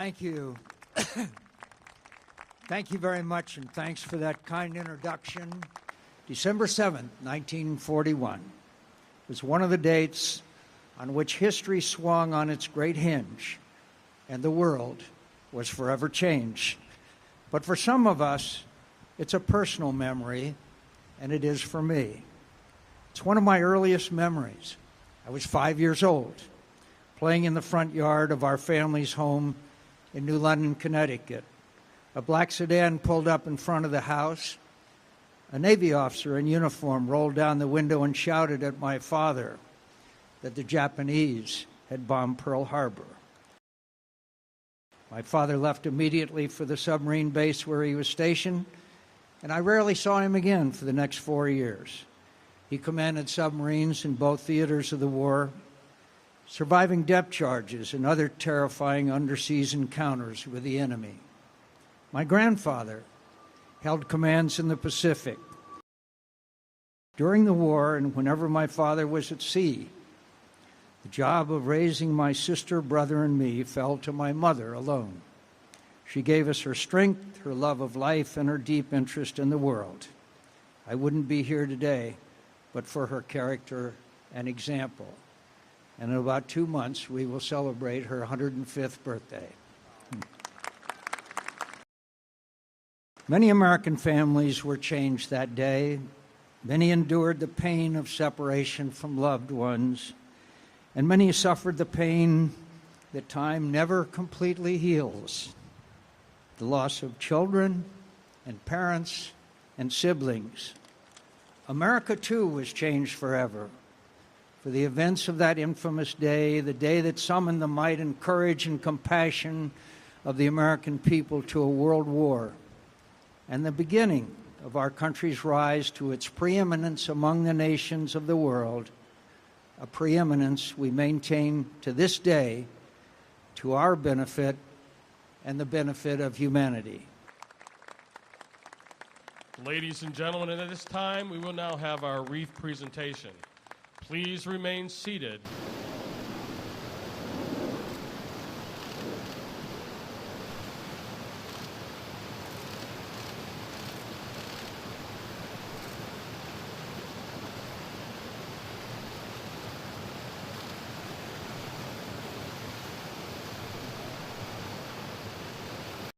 Thank you. Thank you very much, and thanks for that kind introduction. December 7th, 1941 was one of the dates on which history swung on its great hinge, and the world was forever changed. But for some of us, it's a personal memory, and it is for me. It's one of my earliest memories. I was 5 years old, playing in the front yard of our family's home in New London, Connecticut. A black sedan pulled up in front of the house. A Navy officer in uniform rolled down the window and shouted at my father that the Japanese had bombed Pearl Harbor. My father left immediately for the submarine base where he was stationed, and I rarely saw him again for the next 4 years. He commanded submarines in both theaters of the war, surviving depth charges and other terrifying underseas encounters with the enemy. My grandfather held commands in the Pacific. During the war, and whenever my father was at sea, the job of raising my sister, brother, and me fell to my mother alone. She gave us her strength, her love of life, and her deep interest in the world. I wouldn't be here today but for her character and example. And in about 2 months, we will celebrate her 105th birthday. Many American families were changed that day. Many endured the pain of separation from loved ones, and many suffered the pain that time never completely heals. The loss of children and parents and siblings. America, too, was changed forever. For the events of that infamous day, the day that summoned the might and courage and compassion of the American people to a world war, and the beginning of our country's rise to its preeminence among the nations of the world, a preeminence we maintain to this day to our benefit and the benefit of humanity. Ladies and gentlemen, at this time, we will now have our wreath presentation. Please remain seated